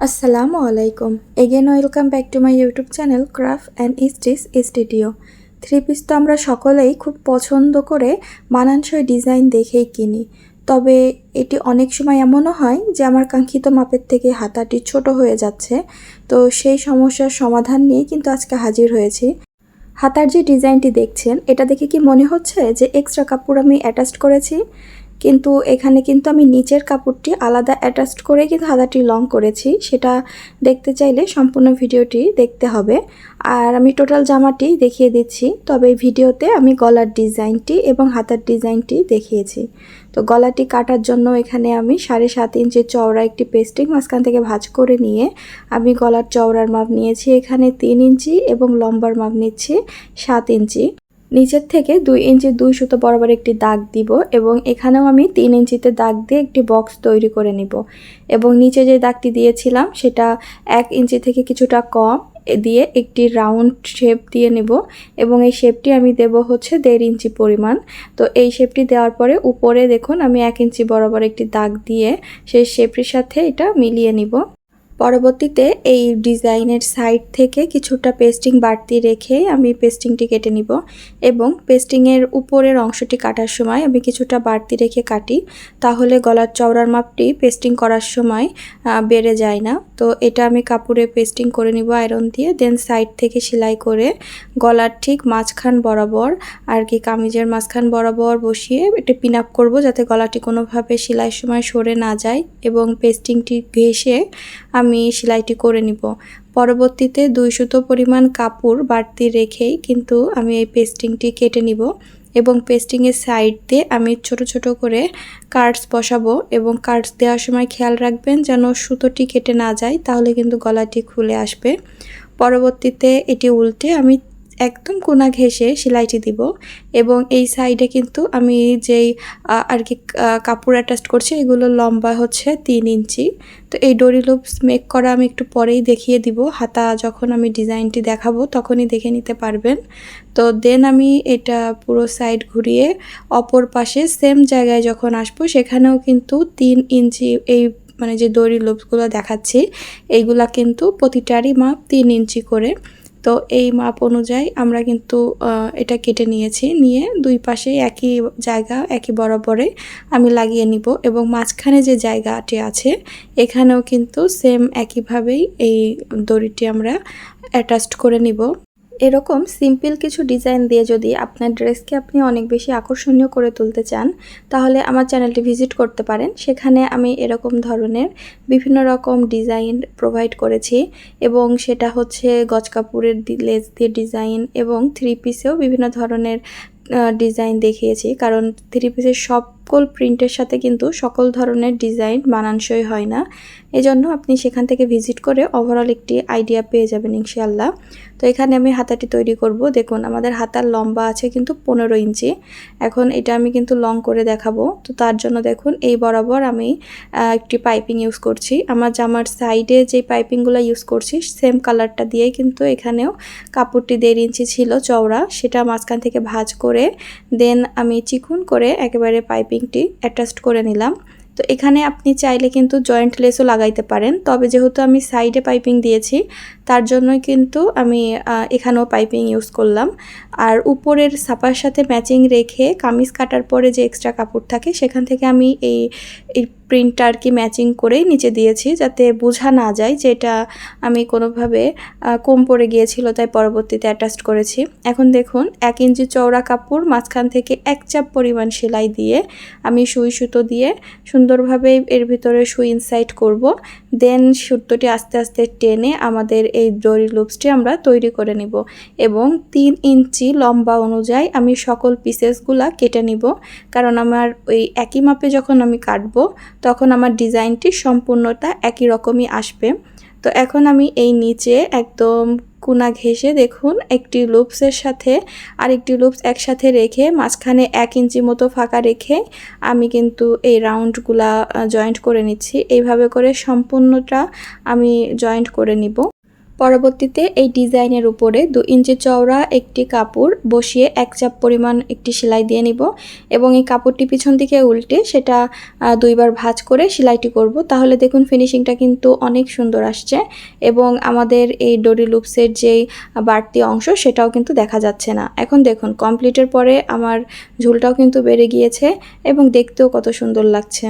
আসসালামু আলাইকুম। Again welcome back to my YouTube channel craft and stitch studio. Three piece তো আমরা সকলেই খুব পছন্দ করে মানানসই ডিজাইন দেখেই কিনি। তবে এটি অনেক সময় এমনও হয় যে আমার কাঙ্ক্ষিত মাপের থেকে হাতাটি ছোট হয়ে যাচ্ছে। তো সেই সমস্যার সমাধান নিয়ে কিন্তু আজকে হাজির হয়েছি। হাতার যে ডিজাইনটি দেখছেন এটা দেখে কি মনে হচ্ছে যে এক্সট্রা কাপড় আমি অ্যাটাচড করেছি, কিন্তু এখানে কিন্তু আমি নিচের কাপড়টি আলাদা অ্যাটাচড করে কিন্তু হাতাটি লং করেছি। সেটা দেখতে চাইলে সম্পূর্ণ ভিডিওটি দেখতে হবে। আর আমি টোটাল জামাটি দেখিয়ে দিচ্ছি, তবে ভিডিওতে আমি গলার ডিজাইনটি এবং হাতার ডিজাইনটি দেখিয়েছি। তো গলাটি কাটার জন্য এখানে আমি 7.5 ইঞ্চি চওড়া একটি পেস্টিং মাঝখান থেকে ভাঁজ করে নিয়ে আমি গলার চওড়ার মাপ নিয়েছি এখানে 3 ইঞ্চি এবং লম্বার মাপ নিচ্ছি 7 ইঞ্চি। নিচের থেকে 2 ইঞ্চি 2 সুতো বরাবর একটি দাগ দিব এবং এখানেও আমি 3 ইঞ্চিতে দাগ দিয়ে একটি বক্স তৈরি করে নিব এবং নিচে যে দাগটি দিয়েছিলাম সেটা 1 ইঞ্চি থেকে কিছুটা কম দিয়ে একটি রাউন্ড শেপ দিয়ে নেব এবং এই শেপটি আমি দেব হচ্ছে 1.5 ইঞ্চি পরিমাণ। তো এই শেপটি দেওয়ার পরে উপরে দেখুন আমি 1 ইঞ্চি বরাবর একটি দাগ দিয়ে সেই শেপটির সাথে এটা মিলিয়ে নিব। পরবর্তীতে এই ডিজাইনের সাইড থেকে কিছুটা পেস্টিং বাড়তি রেখে আমি পেস্টিংটি কেটে নিব এবং পেস্টিংয়ের উপরের অংশটি কাটার সময় আমি কিছুটা বাড়তি রেখে কাটি, তাহলে গলার চওড়ার মাপটি পেস্টিং করার সময় বেড়ে যায় না। তো এটা আমি কাপড়ে পেস্টিং করে নিব আয়রন দিয়ে, দেন সাইড থেকে সেলাই করে গলার ঠিক মাঝখান বরাবর আর কি কামিজের মাঝখান বরাবর বসিয়ে এটা পিন আপ করবো যাতে গলাটি কোনোভাবে সেলাইয়ের সময় সরে না যায় এবং পেস্টিংটি ঘেঁষে আমি সেলাইটি করে নিব। পরবর্তীতে 2 সুতো পরিমাণ কাপড় বাড়তি রেখেই কিন্তু আমি এই পেস্টিংটি কেটে নিব এবং পেস্টিংয়ের সাইড দিয়ে আমি ছোট ছোট করে কাটস বসাবো এবং কাটস দেওয়ার সময় খেয়াল রাখবেন যেন সুতোটি কেটে না যায়, তাহলে কিন্তু গলাটি খুলে আসবে। পরবর্তীতে এটি উল্টে আমি একদম কোনা ঘেঁষে সেলাইটি দিব এবং এই সাইডে কিন্তু আমি যেই আর কি কাপড় অ্যাটাচ করছি এগুলো লম্বা হচ্ছে 3 ইঞ্চি। তো এই ডরি লুপস মেক করা আমি একটু পরেই দেখিয়ে দিব, হাতা যখন আমি ডিজাইনটি দেখাবো তখনই দেখে নিতে পারবেন। তো দেন আমি এটা পুরো সাইড ঘুরিয়ে অপর পাশে সেম জায়গায় যখন আসবো সেখানেও কিন্তু 3 ইঞ্চি এই মানে যে দড়ি লুপসগুলো দেখাচ্ছি এইগুলা কিন্তু প্রতিটারই মাপ 3 ইঞ্চি করে। তো এই মাপ অনুযায়ী আমরা কিন্তু এটা কেটে নিয়েছি, নিয়ে দুই পাশে একই জায়গা একই বরাবরে আমি লাগিয়ে নিব এবং মাঝখানে যে জায়গাটি আছে এখানেও কিন্তু সেম একইভাবেই এই দড়িটি আমরা অ্যাটাচড করে নিব। এরকম সিম্পল কিছু ডিজাইন দিয়ে যদি আপনার ড্রেসকে আপনি অনেক বেশি আকর্ষণীয় করে তুলতে চান তাহলে আমার চ্যানেলটি ভিজিট করতে পারেন। সেখানে আমি এরকম ধরনের বিভিন্ন রকম ডিজাইন প্রোভাইড করেছি এবং সেটা হচ্ছে গজ কাপড়ের লেস দিয়ে ডিজাইন এবং থ্রি পিসেও বিভিন্ন ধরনের ডিজাইন দেখিয়েছি, কারণ থ্রি পিসের সকল প্রিন্টের সাথে কিন্তু সকল ধরনের ডিজাইন মানানসই হয় না। এজন্য আপনি সেখান থেকে ভিজিট করে ওভারঅল একটি আইডিয়া পেয়ে যাবেন ইনশাআল্লাহ। তো এখানে আমি হাতাটি তৈরি করব। দেখুন আমাদের হাতার লম্বা আছে কিন্তু 15 ইঞ্চি। এখন এটা আমি কিন্তু লং করে দেখাবো। তো তার জন্য দেখুন এই বরাবর আমি একটি পাইপিং ইউজ করছি। আমার জামার সাইডে যে পাইপিংগুলো ইউজ করছি সেম কালারটা দিয়েই কিন্তু এখানেও কাপড়টি 1.5 ইঞ্চি ছিল চওড়া, সেটা মাঝখান থেকে ভাঁজ করে দেন আমি চিকুন করে একেবারে পাইপিংটি অ্যাটাচড করে নিলাম। তো এখানে আপনি চাইলে কিন্তু জয়েন্ট লেসও লাগাইতে পারেন, তবে যেহেতু আমি সাইডে পাইপিং দিয়েছি তার জন্যই কিন্তু আমি এখানেও পাইপিং ইউজ করলাম। আর উপরের ছাপার সাথে ম্যাচিং রেখে কামিজ কাটার পরে যে এক্সট্রা কাপড় থাকে সেখান থেকে আমি এই প্রিন্টটা আর কি ম্যাচিং করেই নিচে দিয়েছি যাতে বোঝা না যায় যে এটা আমি কোনোভাবে কম পড়ে গিয়েছিল তাই পরবর্তীতে অ্যাটাচ করেছি। এখন দেখুন 1 ইঞ্চি চওড়া কাপড় মাঝখান থেকে 1 চাপ পরিমাণ সেলাই দিয়ে আমি সুই সুতো দিয়ে সুন্দরভাবে এর ভিতরে সুই ইনসাইড করব, দেন সুতোটি আস্তে আস্তে টেনে আমাদের এই ডরি লুপসটি আমরা তৈরি করে নিব এবং 3 ইঞ্চি লম্বা অনুযায়ী আমি সকল পিসেসগুলা কেটে নিব, কারণ আমার ওই একই মাপে যখন আমি কাটবো তখন আমার ডিজাইনটি সম্পূর্ণটা একই রকমই আসবে। তো এখন আমি এই নিচে একদম কোনা ঘেঁষে দেখুন একটি লুপসের সাথে আরেকটি লুপস একসাথে রেখে মাঝখানে 1 ইঞ্চি মতো ফাঁকা রেখে আমি কিন্তু এই রাউন্ডগুলা জয়েন্ট করে নিচ্ছি। এইভাবে করে সম্পূর্ণটা আমি জয়েন্ট করে নিব। পরবর্তীতে এই ডিজাইনের উপরে 2 ইঞ্চি চওড়া একটি কাপড় বসিয়ে 1 চাপ পরিমাণ একটি সেলাই দিয়ে নিব এবং এই কাপড়টি পিছন দিকে উল্টে সেটা 2 বার ভাঁজ করে সেলাইটি করব। তাহলে দেখুন ফিনিশিংটা কিন্তু অনেক সুন্দর আসছে এবং আমাদের এই ডোরি লুপসের যেই বাড়তি অংশ সেটাও কিন্তু দেখা যাচ্ছে না। এখন দেখুন কমপ্লিটের পরে আমার ঝুলটাও কিন্তু বেড়ে গিয়েছে এবং দেখতেও কত সুন্দর লাগছে।